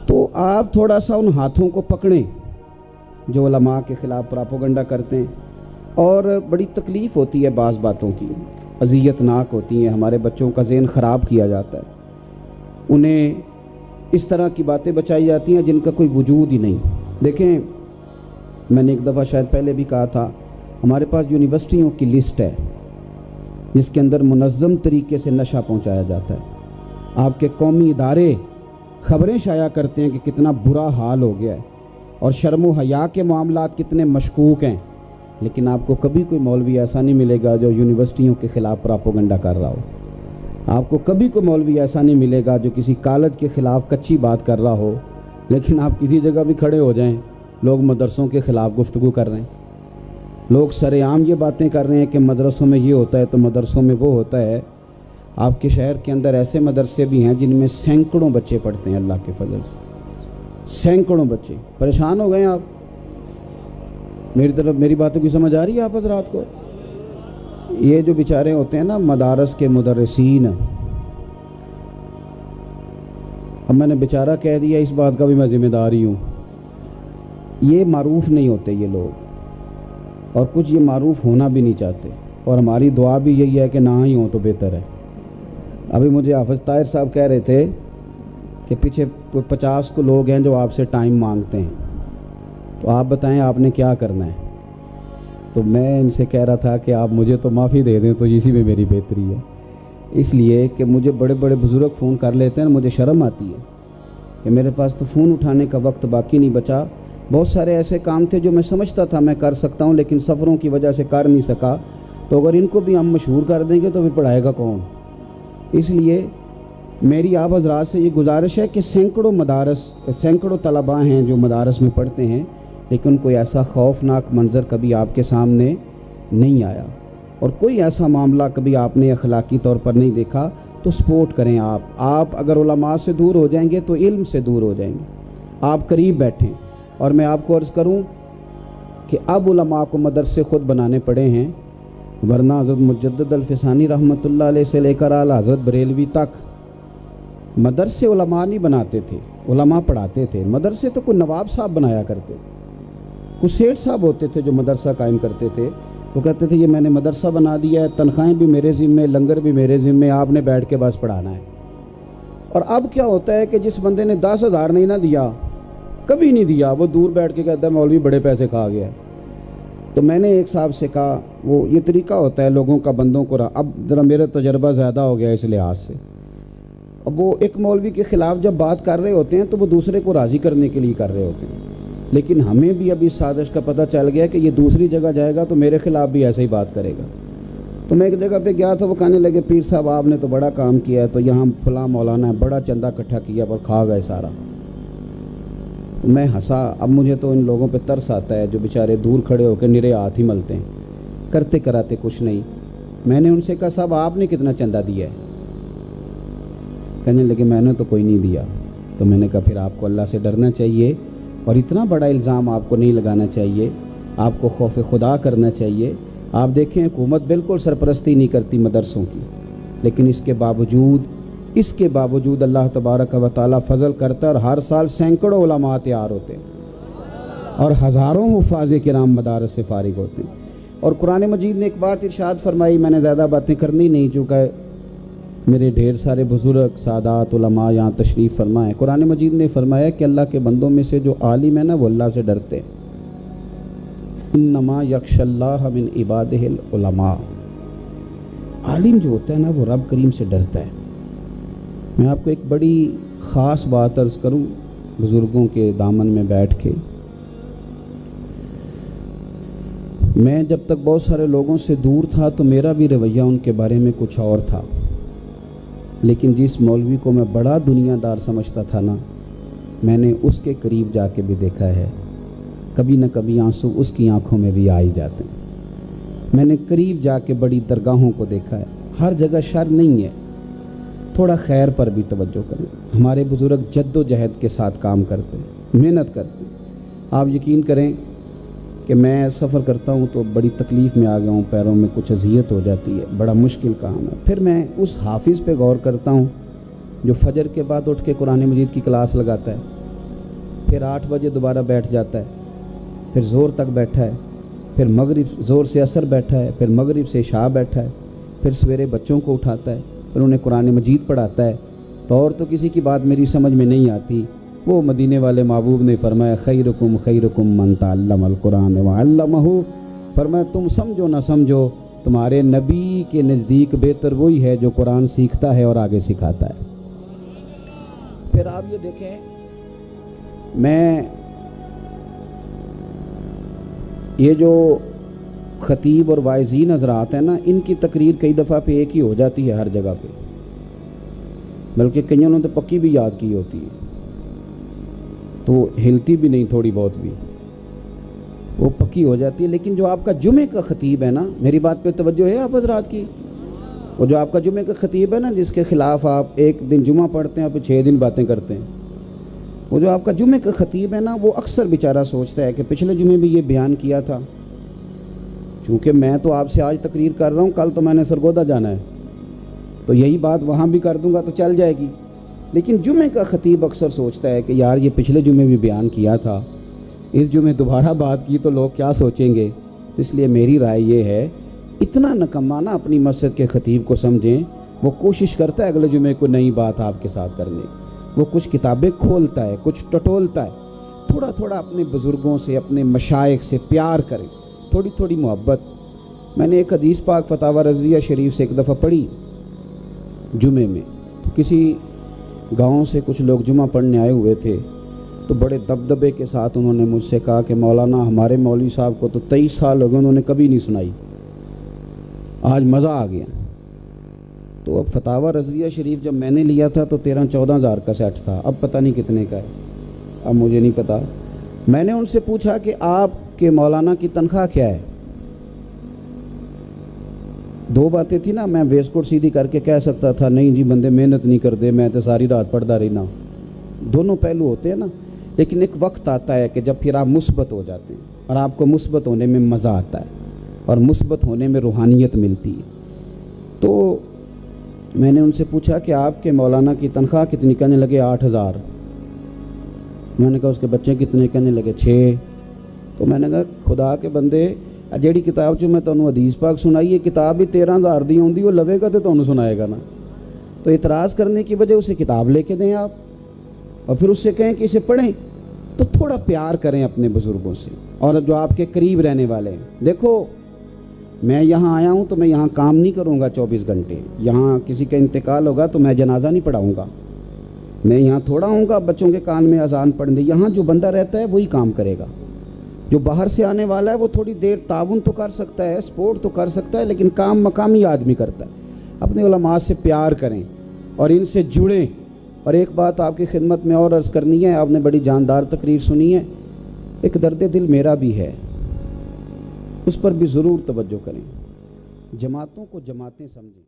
تو آپ تھوڑا سا ان ہاتھوں کو پکڑیں جو علماء کے خلاف پراپوگنڈا کرتے ہیں، اور بڑی تکلیف ہوتی ہے بعض باتوں کی، اذیت ناک ہوتی ہیں، ہمارے بچوں کا ذہن خراب کیا جاتا ہے، انہیں اس طرح کی باتیں بچائی جاتی ہیں جن کا کوئی وجود ہی نہیں۔ دیکھیں، میں نے ایک دفعہ شاید پہلے بھی کہا تھا، ہمارے پاس یونیورسٹیوں کی لسٹ ہے جس کے اندر منظم طریقے سے نشہ پہنچایا جاتا ہے۔ آپ کے قومی ادارے خبریں شائع کرتے ہیں کہ کتنا برا حال ہو گیا ہے اور شرم و حیا کے معاملات کتنے مشکوک ہیں، لیکن آپ کو کبھی کوئی مولوی ایسا نہیں ملے گا جو یونیورسٹیوں کے خلاف پراپوگنڈا کر رہا ہو۔ آپ کو کبھی کوئی مولوی ایسا نہیں ملے گا جو کسی کالج کے خلاف کچی بات کر رہا ہو، لیکن آپ کسی جگہ بھی کھڑے ہو جائیں، لوگ مدرسوں کے خلاف گفتگو کر رہے ہیں، لوگ سر عام یہ باتیں کر رہے ہیں کہ مدرسوں میں یہ ہوتا ہے تو مدرسوں میں وہ ہوتا ہے۔ آپ کے شہر کے اندر ایسے مدرسے بھی ہیں جن میں سینکڑوں بچے پڑھتے ہیں، اللہ کے فضل سے سینکڑوں بچے۔ پریشان ہو گئے ہیں آپ؟ میری باتوں کی سمجھ آ رہی ہے آپ حضرات کو؟ یہ جو بیچارے ہوتے ہیں نا مدارس کے مدرسین، اب میں نے بیچارہ کہہ دیا، اس بات کا بھی میں ذمہ دار ہی ہوں، یہ معروف نہیں ہوتے یہ لوگ، اور کچھ یہ معروف ہونا بھی نہیں چاہتے، اور ہماری دعا بھی یہی ہے کہ نہ ہی ہوں تو بہتر ہے۔ ابھی مجھے حافظ طاہر صاحب کہہ رہے تھے کہ پیچھے 50 کو لوگ ہیں جو آپ سے ٹائم مانگتے ہیں، تو آپ بتائیں آپ نے کیا کرنا ہے؟ تو میں ان سے کہہ رہا تھا کہ آپ مجھے تو معافی دے دیں تو اسی میں میری بہتری ہے، اس لیے کہ مجھے بڑے بڑے بزرگ فون کر لیتے ہیں، مجھے شرم آتی ہے کہ میرے پاس تو فون اٹھانے کا وقت باقی نہیں بچا۔ بہت سارے ایسے کام تھے جو میں سمجھتا تھا میں کر سکتا ہوں، لیکن سفروں کی وجہ سے کر نہیں سکا، تو اگر ان کو بھی ہم مشہور کر دیں گے تو پھر پڑھائے گا کون؟ اس لیے میری آپ حضرات سے یہ گزارش ہے کہ سینکڑوں طلباء ہیں جو مدارس میں پڑھتے ہیں، لیکن کوئی ایسا خوفناک منظر کبھی آپ کے سامنے نہیں آیا، اور کوئی ایسا معاملہ کبھی آپ نے اخلاقی طور پر نہیں دیکھا، تو سپورٹ کریں۔ آپ اگر علماء سے دور ہو جائیں گے تو علم سے دور ہو جائیں گے، آپ قریب بیٹھیں۔ اور میں آپ کو عرض کروں کہ اب علماء کو مدرسے خود بنانے پڑے ہیں، ورنہ حضرت مجدد الفسانی رحمۃ اللہ علیہ سے لے کر اعلیٰ حضرت بریلوی تک مدرسے علماء نہیں بناتے تھے، علماء پڑھاتے تھے۔ مدرسے تو کوئی نواب صاحب بنایا کرتے، کچھ سیٹھ صاحب ہوتے تھے جو مدرسہ قائم کرتے تھے، وہ کہتے تھے یہ میں نے مدرسہ بنا دیا ہے، تنخواہیں بھی میرے ذمے، لنگر بھی میرے ذمے، آپ نے بیٹھ کے بس پڑھانا ہے۔ اور اب کیا ہوتا ہے کہ جس بندے نے 10,000 نہیں نہ دیا، کبھی نہیں دیا، وہ دور بیٹھ کے کہتا ہے مولوی بڑے پیسے کھا گیا۔ تو میں نے ایک صاحب سے کہا، وہ یہ طریقہ ہوتا ہے لوگوں کا بندوں کو اب ذرا میرا تجربہ زیادہ ہو گیا اس لحاظ سے، اب وہ ایک مولوی کے خلاف جب بات کر رہے ہوتے ہیں تو وہ دوسرے کو راضی کرنے کے لیے کر رہے ہوتے ہیں، لیکن ہمیں بھی اب اس سازش کا پتہ چل گیا کہ یہ دوسری جگہ جائے گا تو میرے خلاف بھی ایسے ہی بات کرے گا۔ تو میں ایک جگہ پہ گیا تھا، وہ کہنے لگے پیر صاحب آپ نے تو بڑا کام کیا ہے، تو یہاں فلاں مولانا ہے بڑا چندہ اکٹھا کیا پر کھا گئے سارا۔ میں ہنسا، اب مجھے تو ان لوگوں پہ ترس آتا ہے جو بیچارے دور کھڑے ہو کے نرے ہاتھ ہی ملتے ہیں، کرتے کراتے کچھ نہیں۔ میں نے ان سے کہا صاحب آپ نے کتنا چندہ دیا ہے؟ کہنے لگے میں نے تو کوئی نہیں دیا۔ تو میں نے کہا پھر آپ کو اللہ سے ڈرنا چاہیے، اور اتنا بڑا الزام آپ کو نہیں لگانا چاہیے، آپ کو خوف خدا کرنا چاہیے۔ آپ دیکھیں حکومت بالکل سرپرستی نہیں کرتی مدرسوں کی، لیکن اس کے باوجود اللہ تبارک و تعالیٰ فضل کرتا ہے، اور ہر سال سینکڑوں علماء تیار ہوتے ہیں اور ہزاروں حفاظ کرام مدارس سے فارغ ہوتے ہیں۔ اور قرآن مجید نے ایک بات ارشاد فرمائی، میں نے زیادہ باتیں کرنی نہیں، چونکہ میرے ڈھیر سارے بزرگ سادات علماء یہاں تشریف فرمائے۔ قرآن مجید نے فرمایا کہ اللہ کے بندوں میں سے جو عالم ہے نا وہ اللہ سے ڈرتے ہیں، انما یخشی اللہ من عبادہ العلماء۔ عالم جو ہوتا ہے نا وہ رب کریم سے ڈرتا ہے۔ میں آپ کو ایک بڑی خاص بات عرض کروں، بزرگوں کے دامن میں بیٹھ کے، میں جب تک بہت سارے لوگوں سے دور تھا تو میرا بھی رویہ ان کے بارے میں کچھ اور تھا، لیکن جس مولوی کو میں بڑا دنیا دار سمجھتا تھا نا، میں نے اس کے قریب جا کے بھی دیکھا ہے، کبھی نہ کبھی آنسو اس کی آنکھوں میں بھی آ ہی جاتے ہیں۔ میں نے قریب جا کے بڑی درگاہوں کو دیکھا ہے، ہر جگہ شر نہیں ہے، تھوڑا خیر پر بھی توجہ کریں۔ ہمارے بزرگ جد و جہد کے ساتھ کام کرتے ہیں، محنت کرتے ہیں۔ آپ یقین کریں کہ میں سفر کرتا ہوں تو بڑی تکلیف میں آ گیا ہوں، پیروں میں کچھ اذیت ہو جاتی ہے، بڑا مشکل کام ہے۔ پھر میں اس حافظ پہ غور کرتا ہوں جو فجر کے بعد اٹھ کے قرآن مجید کی کلاس لگاتا ہے، پھر 8 بجے دوبارہ بیٹھ جاتا ہے، پھر زور تک بیٹھا ہے، پھر مغرب زور سے عصر بیٹھا ہے، پھر مغرب سے عشاء بیٹھا ہے، پھر سویرے بچوں کو اٹھاتا ہے، پھر انہیں قرآن مجید پڑھاتا ہے۔ تو اور تو کسی کی بات میری سمجھ میں نہیں آتی۔ وہ مدینے والے محبوب نے فرمایا خیرکم خیرکم من تعلم القرآن وعلمہ، فرمایا تم سمجھو نہ سمجھو، تمہارے نبی کے نزدیک بہتر وہی ہے جو قرآن سیکھتا ہے اور آگے سکھاتا ہے۔ پھر آپ یہ دیکھیں، میں یہ جو خطیب اور واعظین حضرات ہیں نا، ان کی تقریر کئی دفعہ پہ ایک ہی ہو جاتی ہے ہر جگہ پہ، بلکہ کئیوں نے تو پکی بھی یاد کی ہوتی ہے، تو ہلتی بھی نہیں، تھوڑی بہت بھی وہ پکی ہو جاتی ہے۔ لیکن جو آپ کا جمعے کا خطیب ہے نا، میری بات پہ توجہ ہے آپ حضرات کی، وہ جو آپ کا جمعے کا خطیب ہے نا، جس کے خلاف آپ ایک دن جمعہ پڑھتے ہیں اور پھر 6 دن باتیں کرتے ہیں، وہ جو آپ کا جمعے کا خطیب ہے نا، وہ اکثر بیچارہ سوچتا ہے کہ پچھلے جمعے بھی یہ بیان کیا تھا، چونکہ میں تو آپ سے آج تقریر کر رہا ہوں، کل تو میں نے سرگودا جانا ہے، تو یہی بات وہاں بھی کر دوں گا تو چل جائے گی۔ لیکن جمعے کا خطیب اکثر سوچتا ہے کہ یار یہ پچھلے جمعے بھی بیان کیا تھا، اس جمعے دوبارہ بات کی تو لوگ کیا سوچیں گے۔ تو اس لیے میری رائے یہ ہے، اتنا نکما نہ اپنی مسجد کے خطیب کو سمجھیں، وہ کوشش کرتا ہے اگلے جمعے کو نئی بات آپ کے ساتھ کرنے، وہ کچھ کتابیں کھولتا ہے، کچھ ٹٹولتا ہے۔ تھوڑا تھوڑا اپنے بزرگوں سے، اپنے مشائخ سے پیار کریں، تھوڑی تھوڑی محبت۔ میں نے ایک حدیث پاک فتاوی رضویہ شریف سے ایک دفعہ پڑھی جمعے میں، تو کسی گاؤں سے کچھ لوگ جمعہ پڑھنے آئے ہوئے تھے، تو بڑے دبدبے کے ساتھ انہوں نے مجھ سے کہا کہ مولانا ہمارے مولوی صاحب کو تو 23 سال ہو گئے، انہوں نے کبھی نہیں سنائی، آج مزہ آ گیا۔ تو اب فتاوی رضویہ شریف جب میں نے لیا تھا تو 13-14 ہزار کا سیٹ تھا، اب پتہ نہیں کتنے کا ہے، اب مجھے نہیں پتا۔ میں نے ان سے پوچھا کہ آپ کے مولانا کی تنخواہ کیا ہے؟ 2 باتیں تھی نا، میں ویس کوٹ سیدھی کر کے کہہ سکتا تھا نہیں جی بندے محنت نہیں کرتے، میں تو ساری رات پڑھتا رہنا، دونوں پہلو ہوتے ہیں نا۔ لیکن ایک وقت آتا ہے کہ جب پھر آپ مثبت ہو جاتے ہیں، اور آپ کو مثبت ہونے میں مزہ آتا ہے، اور مثبت ہونے میں روحانیت ملتی ہے۔ تو میں نے ان سے پوچھا کہ آپ کے مولانا کی تنخواہ کتنی؟ کہنے لگے 8,000۔ میں نے کہا اس کے بچے کتنے؟ کہنے لگے 6۔ تو میں نے کہا خدا کے بندے، جیڑی کتاب جو میں تمہیں حدیث پاک سنائی ہے، کتاب بھی 13,000 دی ہوندی، وہ لوے گا تو تمہیں سنائے گا نا۔ تو اعتراض کرنے کی وجہ اسے کتاب لے کے دیں آپ، اور پھر اس سے کہیں کہ اسے پڑھیں۔ تو تھوڑا پیار کریں اپنے بزرگوں سے، اور جو آپ کے قریب رہنے والے ہیں۔ دیکھو میں یہاں آیا ہوں تو میں یہاں کام نہیں کروں گا 24 گھنٹے، یہاں کسی کا انتقال ہوگا تو میں جنازہ نہیں پڑھاؤں گا، میں یہاں تھوڑا ہوں گا بچوں کے کان میں اذان پڑھنے۔ یہاں جو بندہ رہتا ہے وہی کام کرے گا، جو باہر سے آنے والا ہے وہ تھوڑی دیر تعاون تو کر سکتا ہے، سپورٹ تو کر سکتا ہے، لیکن کام مقامی آدمی کرتا ہے۔ اپنے علماء سے پیار کریں اور ان سے جڑیں۔ اور ایک بات آپ کی خدمت میں اور عرض کرنی ہے، آپ نے بڑی جاندار تقریر سنی ہے، ایک درد دل میرا بھی ہے، اس پر بھی ضرور توجہ کریں۔ جماعتوں کو جماعتیں سمجھیں۔